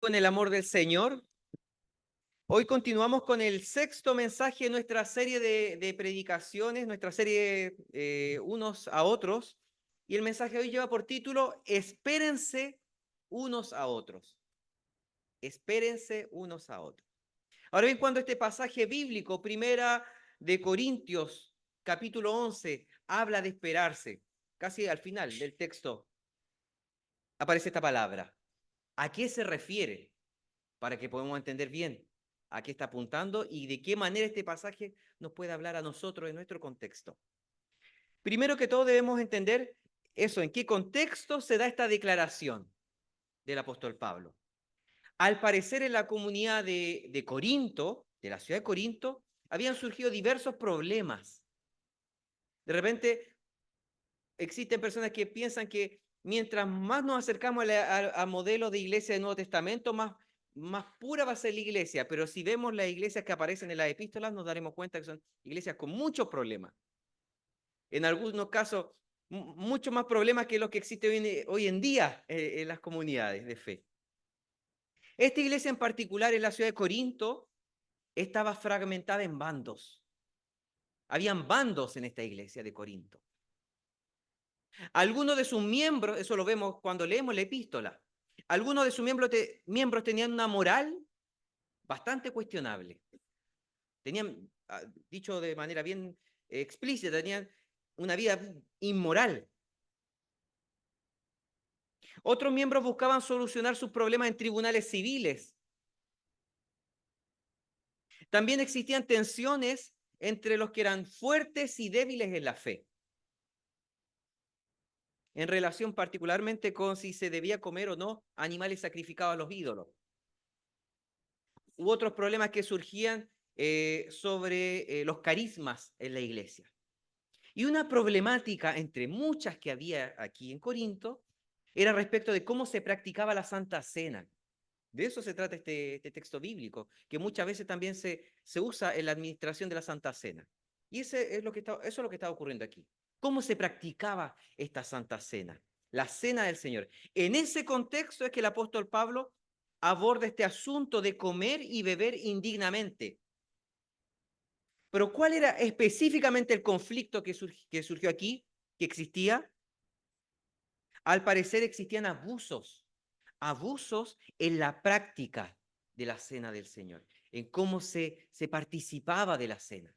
con el amor del Señor. Hoy continuamos con el sexto mensaje de nuestra serie de predicaciones, nuestra serie unos a otros. Y el mensaje de hoy lleva por título, espérense unos a otros. Espérense unos a otros. Ahora bien, cuando este pasaje bíblico, primera de Corintios, capítulo 11, habla de esperarse, casi al final del texto aparece esta palabra. ¿A qué se refiere? Para que podamos entender bien a qué está apuntando y de qué manera este pasaje nos puede hablar a nosotros en nuestro contexto. Primero que todo debemos entender eso, en qué contexto se da esta declaración del apóstol Pablo. Al parecer en la comunidad de Corinto, de la ciudad de Corinto, habían surgido diversos problemas. De repente existen personas que piensan que mientras más nos acercamos a modelos de iglesia del Nuevo Testamento, más pura va a ser la iglesia. Pero si vemos las iglesias que aparecen en las epístolas, nos daremos cuenta que son iglesias con muchos problemas. En algunos casos, mucho más problemas que los que existen hoy en día en las comunidades de fe. Esta iglesia en particular en la ciudad de Corinto estaba fragmentada en bandos. Habían bandos en esta iglesia de Corinto. Algunos de sus miembros, eso lo vemos cuando leemos la epístola, algunos de sus miembros tenían una moral bastante cuestionable. Tenían, dicho de manera bien explícita, tenían una vida inmoral. Otros miembros buscaban solucionar sus problemas en tribunales civiles. También existían tensiones entre los que eran fuertes y débiles en la fe, en relación particularmente con si se debía comer o no animales sacrificados a los ídolos. U otros problemas que surgían sobre los carismas en la iglesia. Y una problemática entre muchas que había aquí en Corinto era respecto de cómo se practicaba la Santa Cena. De eso se trata este texto bíblico, que muchas veces también se usa en la administración de la Santa Cena. Y eso es lo que está ocurriendo aquí. ¿Cómo se practicaba esta Santa Cena? La Cena del Señor. En ese contexto es que el apóstol Pablo aborda este asunto de comer y beber indignamente. Pero ¿cuál era específicamente el conflicto que surgió aquí, que existía? Al parecer existían abusos en la práctica de la cena del Señor, en cómo se participaba de la cena.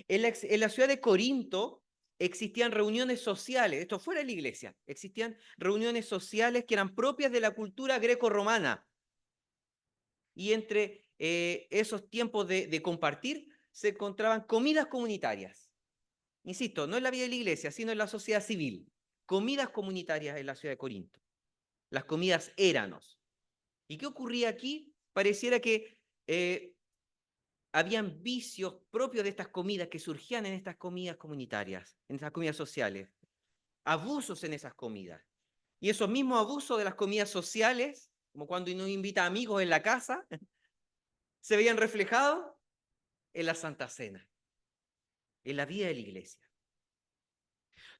En la ciudad de Corinto existían reuniones sociales, esto fuera de la iglesia, existían reuniones sociales que eran propias de la cultura greco-romana. Y entre esos tiempos de compartir se encontraban comidas comunitarias. Insisto, no en la vida de la iglesia, sino en la sociedad civil. Comidas comunitarias en la ciudad de Corinto. Las comidas éranos. ¿Y qué ocurría aquí? Pareciera que habían vicios propios de estas comidas que surgían en estas comidas comunitarias, en estas comidas sociales. Abusos en esas comidas. Y esos mismos abusos de las comidas sociales, como cuando uno invita a amigos en la casa, se veían reflejados en la Santa Cena, en la vida de la iglesia.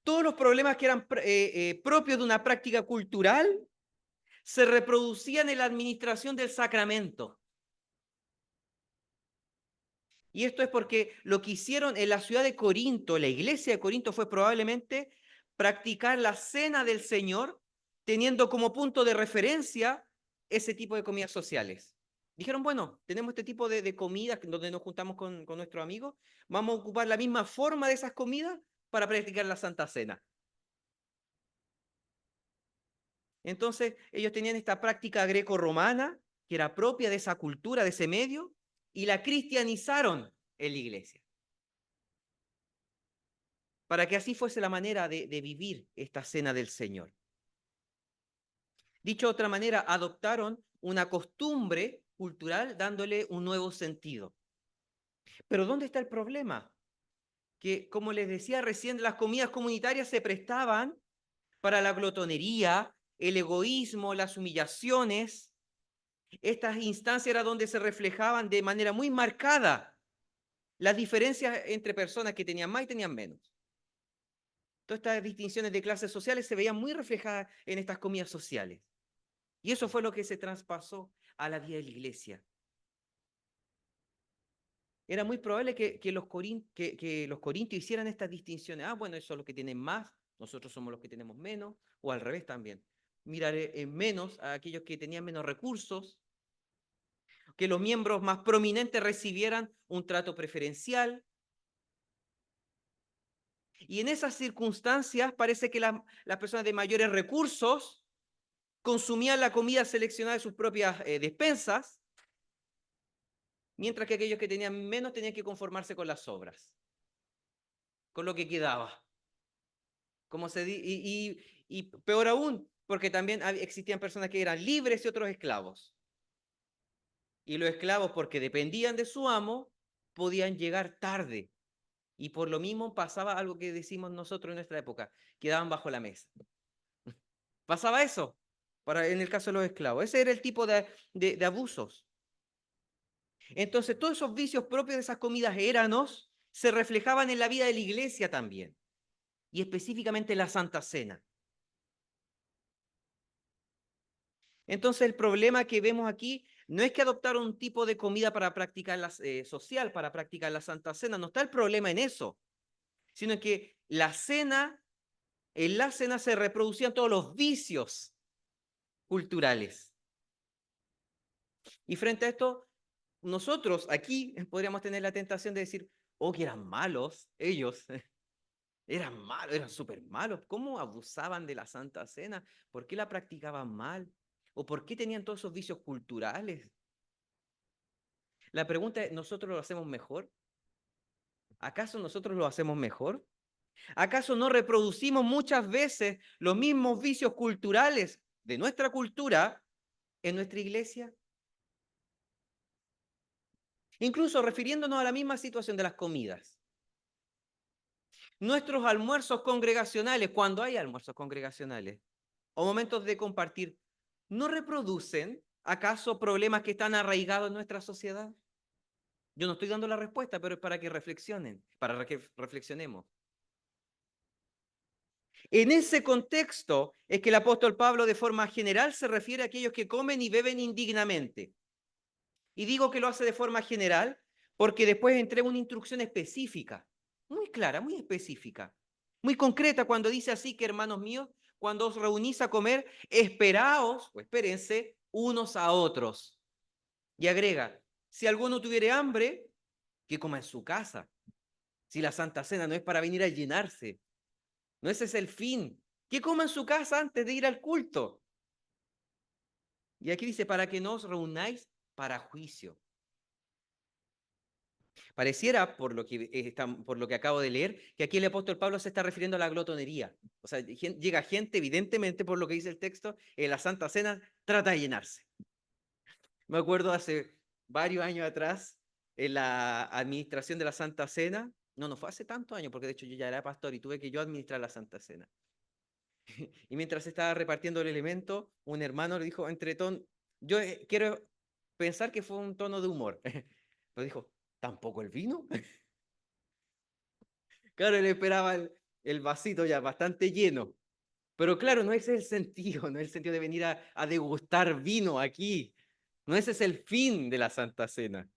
Todos los problemas que eran propios de una práctica cultural se reproducían en la administración del sacramento. Y esto es porque lo que hicieron en la ciudad de Corinto, la iglesia de Corinto, fue probablemente practicar la cena del Señor teniendo como punto de referencia ese tipo de comidas sociales. Dijeron, bueno, tenemos este tipo de comidas donde nos juntamos con nuestros amigos, vamos a ocupar la misma forma de esas comidas para practicar la Santa Cena. Entonces, ellos tenían esta práctica greco-romana, que era propia de esa cultura, de ese medio, y la cristianizaron en la iglesia. Para que así fuese la manera de vivir esta cena del Señor. Dicho de otra manera, adoptaron una costumbre cultural dándole un nuevo sentido. Pero ¿dónde está el problema? Que, como les decía recién, las comidas comunitarias se prestaban para la glotonería, el egoísmo, las humillaciones. Estas instancias eran donde se reflejaban de manera muy marcada las diferencias entre personas que tenían más y tenían menos. todas estas distinciones de clases sociales se veían muy reflejadas en estas comidas sociales. Y eso fue lo que se traspasó a la vida de la iglesia. Era muy probable que los corintios hicieran estas distinciones. Ah, bueno, esos son los que tienen más, nosotros somos los que tenemos menos, o al revés también. Mirar en menos a aquellos que tenían menos recursos, que los miembros más prominentes recibieran un trato preferencial. Y en esas circunstancias parece que las personas de mayores recursos consumían la comida seleccionada de sus propias despensas, mientras que aquellos que tenían menos tenían que conformarse con las sobras, con lo que quedaba. Y peor aún, porque también existían personas que eran libres y otros esclavos. Y los esclavos, porque dependían de su amo, podían llegar tarde. Y por lo mismo pasaba algo que decimos nosotros en nuestra época, quedaban bajo la mesa. Pasaba eso, en el caso de los esclavos. Ese era el tipo de abusos. Entonces, todos esos vicios propios de esas comidas eranos se reflejaban en la vida de la iglesia también, y específicamente en la Santa Cena. Entonces, el problema que vemos aquí no es que adoptaron un tipo de comida para practicar social, para practicar la Santa Cena, no está el problema en eso, sino que en la cena se reproducían todos los vicios culturales. Y frente a esto, nosotros aquí podríamos tener la tentación de decir, oh, que eran malos ellos, eran malos, eran súper malos, ¿cómo abusaban de la Santa Cena? ¿Por qué la practicaban mal? ¿O por qué tenían todos esos vicios culturales? La pregunta es, ¿nosotros lo hacemos mejor? ¿Acaso nosotros lo hacemos mejor? ¿Acaso no reproducimos muchas veces los mismos vicios culturales de nuestra cultura en nuestra iglesia? Incluso refiriéndonos a la misma situación de las comidas. Nuestros almuerzos congregacionales, cuando hay almuerzos congregacionales o momentos de compartir, ¿no reproducen acaso problemas que están arraigados en nuestra sociedad? Yo no estoy dando la respuesta, pero es para que reflexionen, para que reflexionemos. En ese contexto es que el apóstol Pablo de forma general se refiere a aquellos que comen y beben indignamente. Y digo que lo hace de forma general porque después entrega una instrucción específica, muy clara, muy específica, muy concreta cuando dice así que, hermanos míos, cuando os reunís a comer, esperaos o espérense unos a otros. Y agrega, si alguno tuviere hambre, que coma en su casa. Si la Santa Cena no es para venir a llenarse, no ese es el fin. Que coma en su casa antes de ir al culto. Y aquí dice, para que no os reunáis para juicio. Pareciera, por lo que acabo de leer, que aquí el apóstol Pablo se está refiriendo a la glotonería. O sea, llega gente, evidentemente, por lo que dice el texto, en la Santa Cena trata de llenarse. Me acuerdo hace varios años atrás, en la administración de la Santa Cena, no fue hace tantos años, porque de hecho yo ya era pastor y tuve que yo administrar la Santa Cena. Y mientras se estaba repartiendo el elemento, un hermano le dijo, yo quiero pensar que fue un tono de humor, pero dijo, ¿tampoco el vino? Claro, él esperaba el vasito ya bastante lleno. Pero claro, no ese es el sentido, no es el sentido de venir a degustar vino aquí. No ese es el fin de la Santa Cena.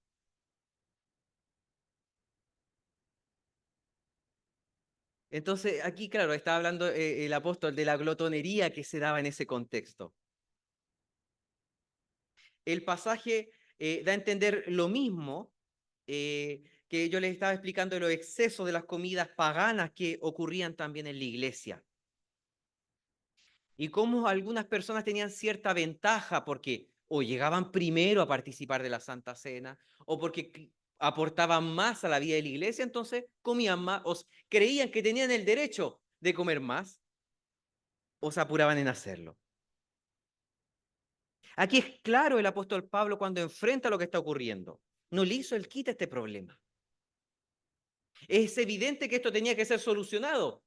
Entonces, aquí, claro, está hablando el apóstol de la glotonería que se daba en ese contexto. El pasaje da a entender lo mismo que yo les estaba explicando de los excesos de las comidas paganas que ocurrían también en la iglesia. Y cómo algunas personas tenían cierta ventaja porque o llegaban primero a participar de la Santa Cena o porque aportaban más a la vida de la iglesia, entonces comían más o creían que tenían el derecho de comer más o se apuraban en hacerlo. Aquí es claro el apóstol Pablo cuando enfrenta lo que está ocurriendo. No le hizo el quite a este problema. Es evidente que esto tenía que ser solucionado.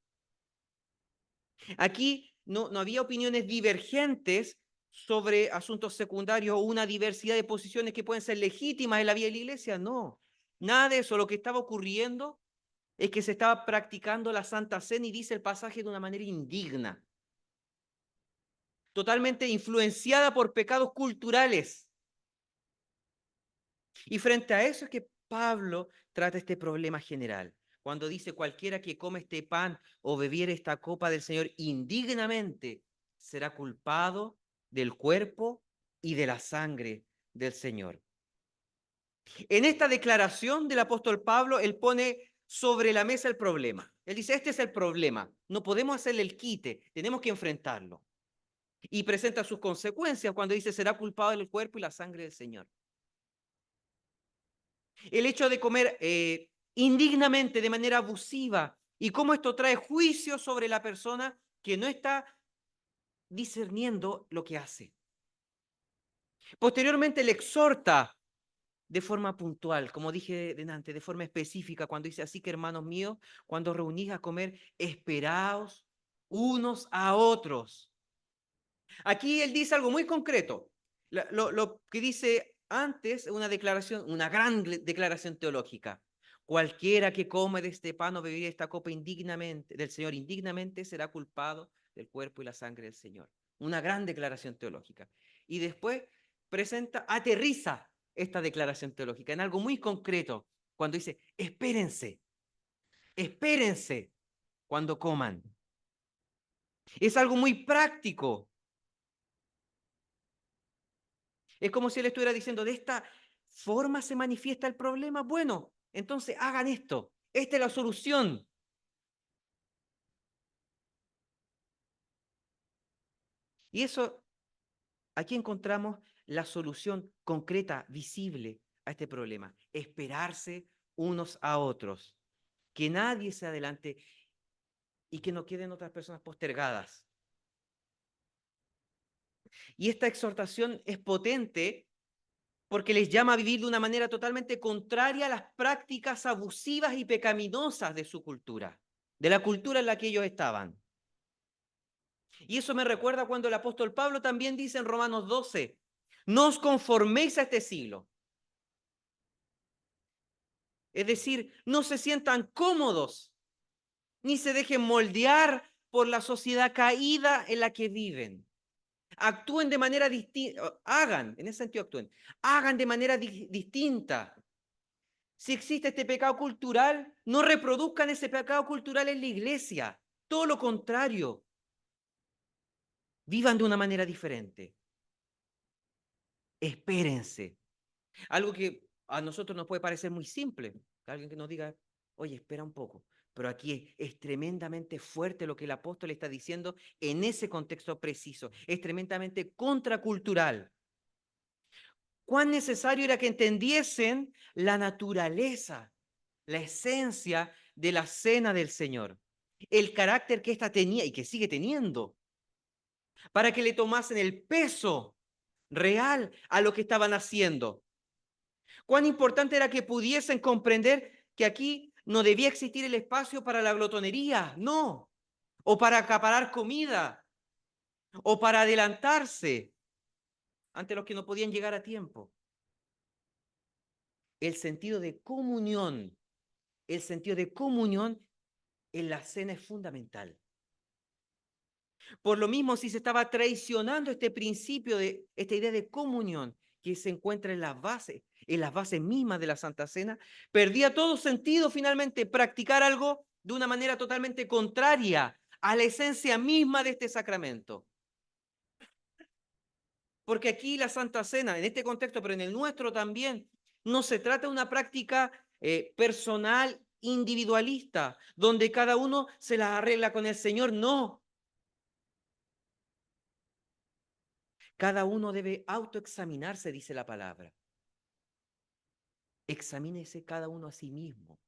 Aquí no había opiniones divergentes sobre asuntos secundarios o una diversidad de posiciones que pueden ser legítimas en la vida de la iglesia. No, nada de eso. Lo que estaba ocurriendo es que se estaba practicando la Santa Cena y dice el pasaje de una manera indigna, totalmente influenciada por pecados culturales. Y frente a eso es que Pablo trata este problema general. Cuando dice cualquiera que come este pan o bebiere esta copa del Señor indignamente, será culpado del cuerpo y de la sangre del Señor. En esta declaración del apóstol Pablo, él pone sobre la mesa el problema. Él dice, este es el problema. No podemos hacerle el quite, tenemos que enfrentarlo. Y presenta sus consecuencias cuando dice, será culpado del cuerpo y la sangre del Señor. El hecho de comer indignamente, de manera abusiva, y cómo esto trae juicio sobre la persona que no está discerniendo lo que hace. Posteriormente le exhorta de forma puntual, como dije delante, de forma específica, cuando dice, así que hermanos míos, cuando reunís a comer, esperaos unos a otros. Aquí él dice algo muy concreto. Lo que dice antes, una declaración, una gran declaración teológica. Cualquiera que come de este pan o bebiere esta copa indignamente, del Señor indignamente, será culpado del cuerpo y la sangre del Señor. Una gran declaración teológica. Y después presenta, aterriza esta declaración teológica en algo muy concreto, cuando dice, espérense, espérense cuando coman. Es algo muy práctico. Es como si él estuviera diciendo, de esta forma se manifiesta el problema. Bueno, entonces hagan esto. Esta es la solución. Y eso, aquí encontramos la solución concreta, visible a este problema. Esperarse unos a otros. Que nadie se adelante y que no queden otras personas postergadas. Y esta exhortación es potente porque les llama a vivir de una manera totalmente contraria a las prácticas abusivas y pecaminosas de su cultura, de la cultura en la que ellos estaban. Y eso me recuerda cuando el apóstol Pablo también dice en Romanos 12, no os conforméis a este siglo. Es decir, no se sientan cómodos, ni se dejen moldear por la sociedad caída en la que viven. Actúen de manera distinta, hagan, en ese sentido actúen, hagan de manera distinta. Si existe este pecado cultural, no reproduzcan ese pecado cultural en la iglesia. Todo lo contrario, vivan de una manera diferente. Espérense. Algo que a nosotros nos puede parecer muy simple. Alguien que nos diga, oye, espera un poco. Pero aquí es tremendamente fuerte lo que el apóstol está diciendo en ese contexto preciso. Es tremendamente contracultural. Cuán necesario era que entendiesen la naturaleza, la esencia de la cena del Señor, el carácter que ésta tenía y que sigue teniendo, para que le tomasen el peso real a lo que estaban haciendo. Cuán importante era que pudiesen comprender que aquí no debía existir el espacio para la glotonería, no, o para acaparar comida, o para adelantarse ante los que no podían llegar a tiempo. El sentido de comunión, el sentido de comunión en la cena es fundamental. Por lo mismo, si se estaba traicionando este principio de esta idea de comunión que se encuentra en las bases mismas de la Santa Cena, perdía todo sentido finalmente practicar algo de una manera totalmente contraria a la esencia misma de este sacramento. Porque aquí la Santa Cena, en este contexto, pero en el nuestro también, no se trata de una práctica personal, individualista, donde cada uno se las arregla con el Señor, no. Cada uno debe autoexaminarse, dice la palabra. Examínese cada uno a sí mismo.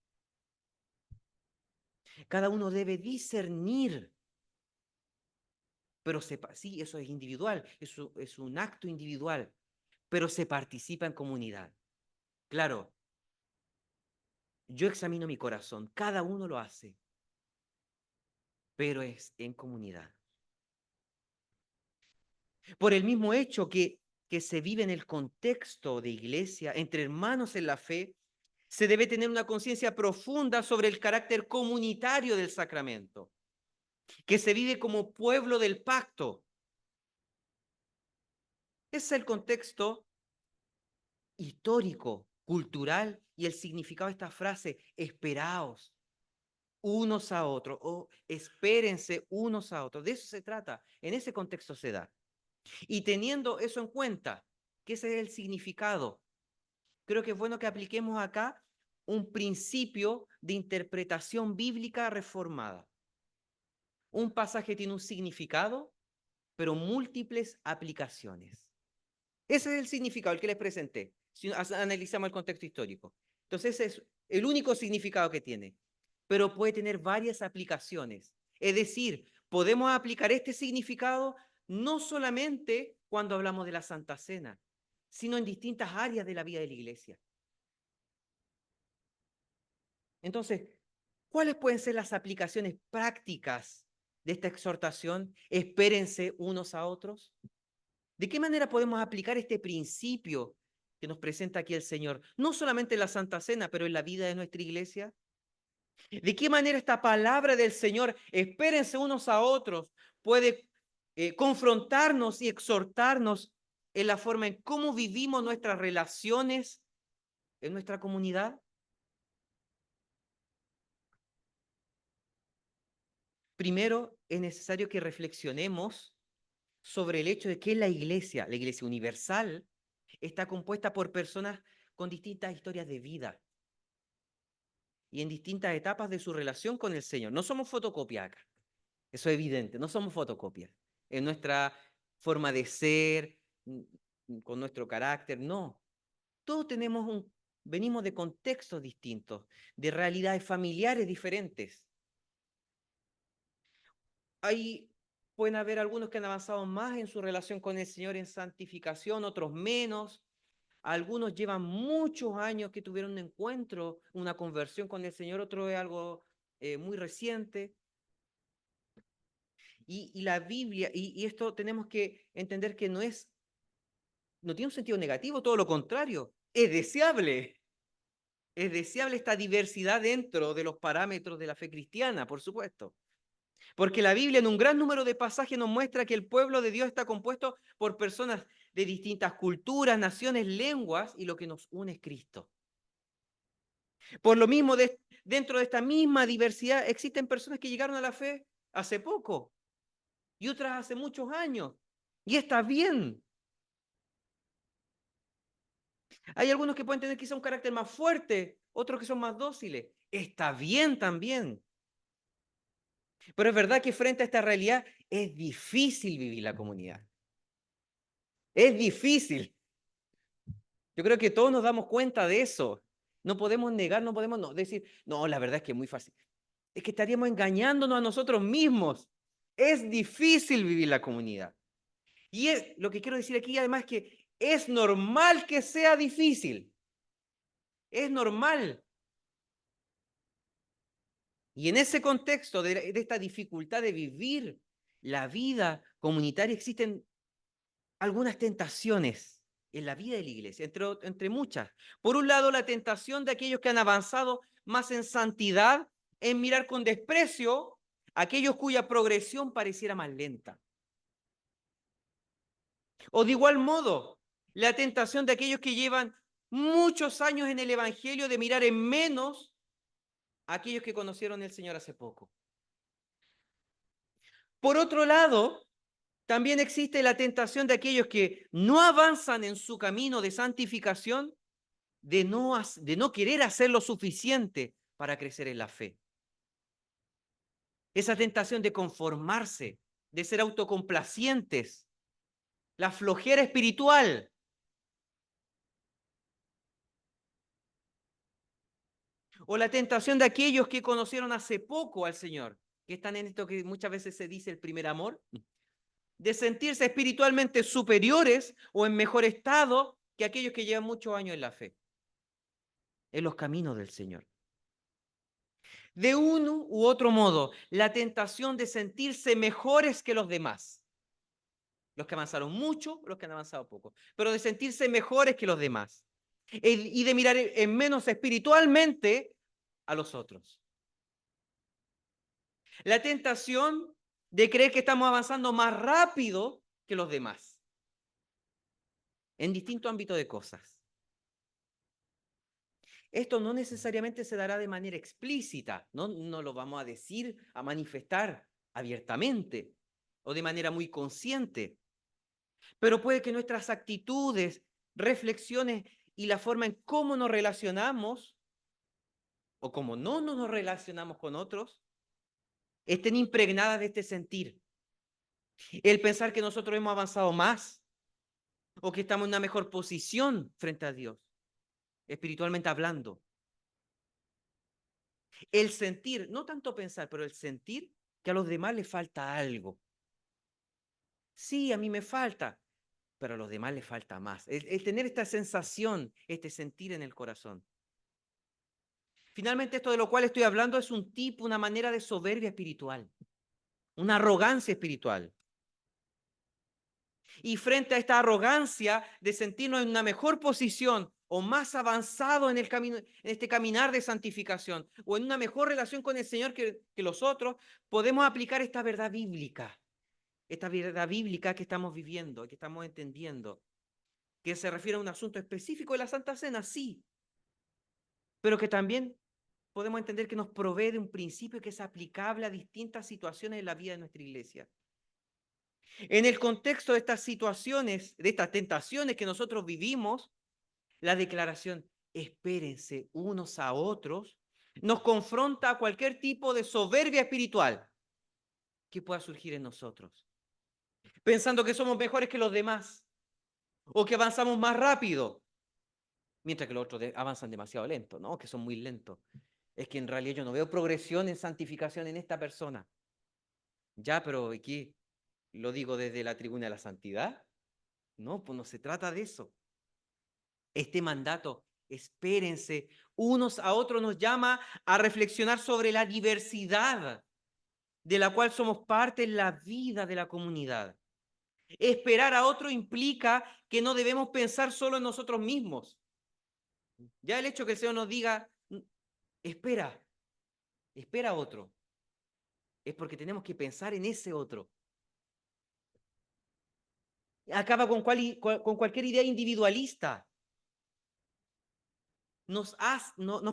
Cada uno debe discernir, pero sí, eso es individual, eso es un acto individual, pero se participa en comunidad. Claro, yo examino mi corazón, cada uno lo hace, pero es en comunidad. Por el mismo hecho que se vive en el contexto de iglesia, entre hermanos en la fe, Se debe tener una conciencia profunda sobre el carácter comunitario del sacramento, que se vive como pueblo del pacto. Ese es el contexto histórico, cultural y el significado de esta frase, esperaos unos a otros, o espérense unos a otros. De eso se trata, en ese contexto se da. Y teniendo eso en cuenta, que ese es el significado, creo que es bueno que apliquemos acá un principio de interpretación bíblica reformada. Un pasaje tiene un significado, pero múltiples aplicaciones. Ese es el significado, el que les presenté, si analizamos el contexto histórico. Entonces, ese es el único significado que tiene, pero puede tener varias aplicaciones. Es decir, podemos aplicar este significado no solamente cuando hablamos de la Santa Cena, sino en distintas áreas de la vida de la Iglesia. Entonces, ¿cuáles pueden ser las aplicaciones prácticas de esta exhortación? Espérense unos a otros. ¿De qué manera podemos aplicar este principio que nos presenta aquí el Señor? No solamente en la Santa Cena, pero en la vida de nuestra iglesia. ¿De qué manera esta palabra del Señor, espérense unos a otros, puede confrontarnos y exhortarnos en la forma en cómo vivimos nuestras relaciones en nuestra comunidad? Primero, es necesario que reflexionemos sobre el hecho de que la Iglesia universal, está compuesta por personas con distintas historias de vida y en distintas etapas de su relación con el Señor. No somos fotocopias acá, eso es evidente, no somos fotocopias. En nuestra forma de ser, con nuestro carácter, no. Todos venimos de contextos distintos, de realidades familiares diferentes. Pueden haber algunos que han avanzado más en su relación con el Señor en santificación, otros menos. Algunos llevan muchos años que tuvieron un encuentro, una conversión con el Señor, otro es algo muy reciente. Y la Biblia, y esto tenemos que entender que no tiene un sentido negativo, todo lo contrario, es deseable. Es deseable esta diversidad dentro de los parámetros de la fe cristiana, por supuesto. Porque la Biblia en un gran número de pasajes nos muestra que el pueblo de Dios está compuesto por personas de distintas culturas, naciones, lenguas, y lo que nos une es Cristo. Por lo mismo, dentro de esta misma diversidad existen personas que llegaron a la fe hace poco y otras hace muchos años. Y está bien. Hay algunos que pueden tener quizá un carácter más fuerte, otros que son más dóciles. Está bien también. Pero es verdad que frente a esta realidad es difícil vivir la comunidad. Es difícil. Yo creo que todos nos damos cuenta de eso. No podemos negar, no podemos decir, no, la verdad es que es muy fácil. Es que estaríamos engañándonos a nosotros mismos. Es difícil vivir la comunidad. Y lo que quiero decir aquí además es que es normal que sea difícil. Es normal. Y en ese contexto de esta dificultad de vivir la vida comunitaria existen algunas tentaciones en la vida de la iglesia, entre muchas. Por un lado, la tentación de aquellos que han avanzado más en santidad, en mirar con desprecio a aquellos cuya progresión pareciera más lenta. O de igual modo, la tentación de aquellos que llevan muchos años en el Evangelio de mirar en menos a aquellos que conocieron al Señor hace poco. Por otro lado, también existe la tentación de aquellos que no avanzan en su camino de santificación, de no querer hacer lo suficiente para crecer en la fe. Esa tentación de conformarse, de ser autocomplacientes, la flojera espiritual. O la tentación de aquellos que conocieron hace poco al Señor, que están en esto que muchas veces se dice el primer amor, de sentirse espiritualmente superiores o en mejor estado que aquellos que llevan muchos años en la fe, en los caminos del Señor. De uno u otro modo, la tentación de sentirse mejores que los demás. Los que avanzaron mucho, los que han avanzado poco, pero de sentirse mejores que los demás. y de mirar en menos espiritualmente a los otros. La tentación de creer que estamos avanzando más rápido que los demás en distintos ámbitos de cosas. Esto no necesariamente se dará de manera explícita, no lo vamos a decir, a manifestar abiertamente o de manera muy consciente, pero puede que nuestras actitudes, reflexiones y la forma en cómo nos relacionamos o cómo no nos relacionamos con otros estén impregnadas de este sentir. El pensar que nosotros hemos avanzado más o que estamos en una mejor posición frente a Dios, espiritualmente hablando. El sentir, no tanto pensar, pero el sentir que a los demás les falta algo. Sí, a mí me falta, pero a los demás les falta más. El tener esta sensación, este sentir en el corazón. Finalmente, esto de lo cual estoy hablando es un tipo, una manera de soberbia espiritual, una arrogancia espiritual. Y frente a esta arrogancia de sentirnos en una mejor posición o más avanzado en el camino, en este caminar de santificación, o en una mejor relación con el Señor que los otros, podemos aplicar esta verdad bíblica que estamos viviendo, que estamos entendiendo, que se refiere a un asunto específico de la Santa Cena, sí, pero que también podemos entender que nos provee de un principio que es aplicable a distintas situaciones de la vida de nuestra iglesia. En el contexto de estas situaciones, de estas tentaciones que nosotros vivimos, la declaración, espérense unos a otros, nos confronta a cualquier tipo de soberbia espiritual que pueda surgir en nosotros, pensando que somos mejores que los demás o que avanzamos más rápido, mientras que los otros avanzan demasiado lento, ¿no? Que son muy lentos. Es que en realidad yo no veo progresión en santificación en esta persona. Ya, pero aquí lo digo desde la tribuna de la santidad. No, pues no se trata de eso. Este mandato, espérense, unos a otros nos llama a reflexionar sobre la diversidad de la cual somos parte en la vida de la comunidad. Esperar a otro implica que no debemos pensar solo en nosotros mismos. Ya el hecho que el Señor nos diga, espera, espera a otro, es porque tenemos que pensar en ese otro. Acaba con cualquier idea individualista. Nos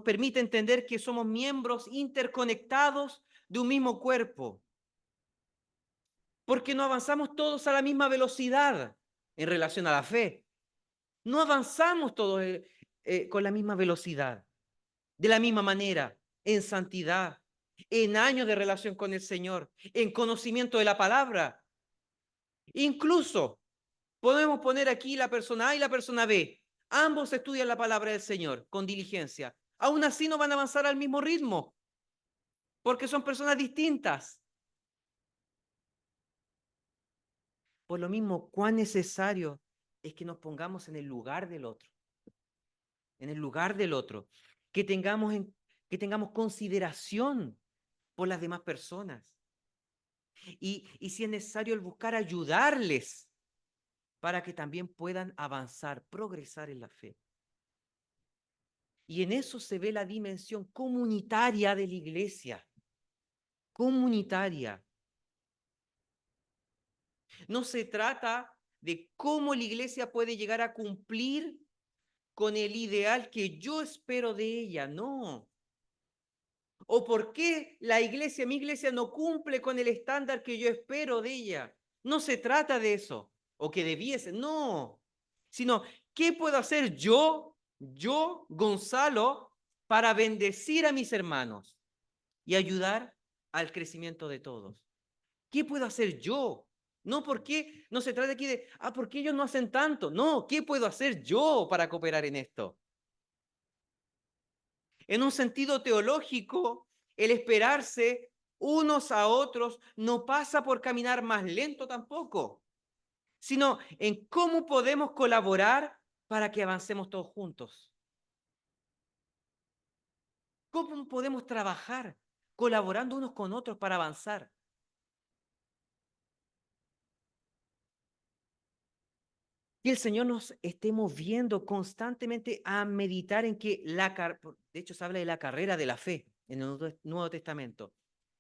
permite entender que somos miembros interconectados de un mismo cuerpo, porque no avanzamos todos a la misma velocidad en relación a la fe. No avanzamos todos con la misma velocidad, de la misma manera, en santidad, en años de relación con el Señor, en conocimiento de la palabra. Incluso podemos poner aquí la persona A y la persona B. Ambos estudian la palabra del Señor con diligencia. Aún así no van a avanzar al mismo ritmo, porque son personas distintas. Por lo mismo, cuán necesario es que nos pongamos en el lugar del otro, en el lugar del otro, que tengamos consideración por las demás personas. Y si es necesario el buscar ayudarles para que también puedan avanzar, progresar en la fe. Y en eso se ve la dimensión comunitaria de la iglesia. Comunitaria. No se trata de cómo la iglesia puede llegar a cumplir con el ideal que yo espero de ella, no. O por qué mi iglesia no cumple con el estándar que yo espero de ella. No se trata de eso, o que debiese, no. Sino, ¿qué puedo hacer yo, Gonzalo, para bendecir a mis hermanos y ayudar al crecimiento de todos? ¿Qué puedo hacer yo? No, ¿por qué? No se trata aquí de, ¿por qué ellos no hacen tanto? No, ¿qué puedo hacer yo para cooperar en esto? En un sentido teológico, el esperarse unos a otros no pasa por caminar más lento tampoco, sino en cómo podemos colaborar para que avancemos todos juntos. ¿Cómo podemos trabajar colaborando unos con otros para avanzar? Que el Señor nos esté moviendo constantemente a meditar en que de hecho se habla de la carrera de la fe en el Nuevo Testamento,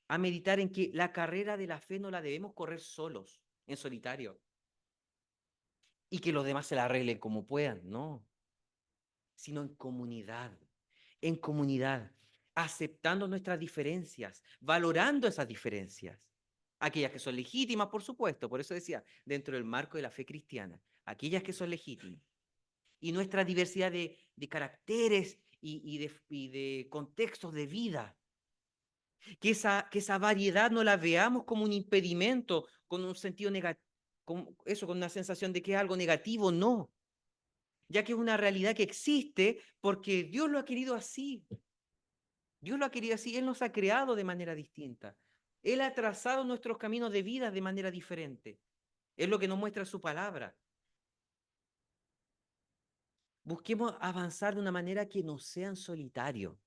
a meditar en que la carrera de la fe no la debemos correr solos, en solitario, y que los demás se la arreglen como puedan, no, sino en comunidad, aceptando nuestras diferencias, valorando esas diferencias, aquellas que son legítimas, por supuesto, por eso decía, dentro del marco de la fe cristiana, aquellas que son legítimas, y nuestra diversidad de caracteres y de contextos de vida. Que esa variedad no la veamos como un impedimento, con un sentido negativo, con una sensación de que es algo negativo, no. Ya que es una realidad que existe porque Dios lo ha querido así. Dios lo ha querido así, Él nos ha creado de manera distinta. Él ha trazado nuestros caminos de vida de manera diferente. Es lo que nos muestra su palabra. Busquemos avanzar de una manera que no sea en solitario.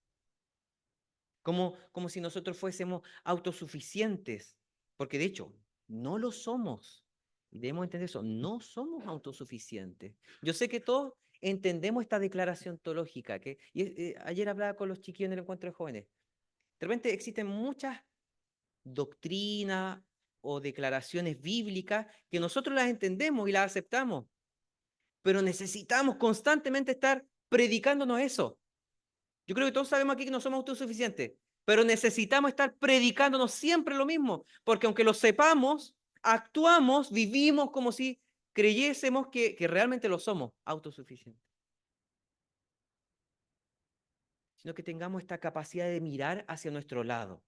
Como si nosotros fuésemos autosuficientes, porque de hecho no lo somos. Y debemos entender eso, no somos autosuficientes. Yo sé que todos entendemos esta declaración teológica, ayer hablaba con los chiquillos en el encuentro de jóvenes. De repente existen muchas doctrinas o declaraciones bíblicas que nosotros las entendemos y las aceptamos, pero necesitamos constantemente estar predicándonos eso. Yo creo que todos sabemos aquí que no somos autosuficientes, pero necesitamos estar predicándonos siempre lo mismo, porque aunque lo sepamos, actuamos, vivimos como si creyésemos que realmente lo somos, autosuficientes. Sino que tengamos esta capacidad de mirar hacia nuestro lado,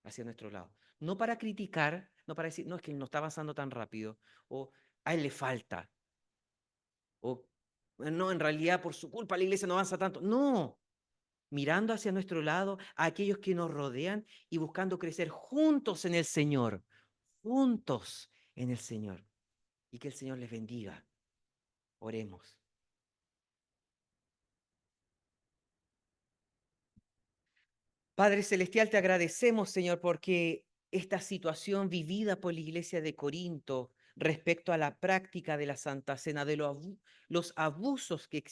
hacia nuestro lado. No para criticar, no para decir, no, es que él no está avanzando tan rápido, o a él le falta, o no, en realidad por su culpa la iglesia no avanza tanto. No, mirando hacia nuestro lado a aquellos que nos rodean y buscando crecer juntos en el Señor, juntos en el Señor. Y que el Señor les bendiga. Oremos. Padre Celestial, te agradecemos, Señor, porque esta situación vivida por la iglesia de Corinto respecto a la práctica de la Santa Cena, de los abusos que existen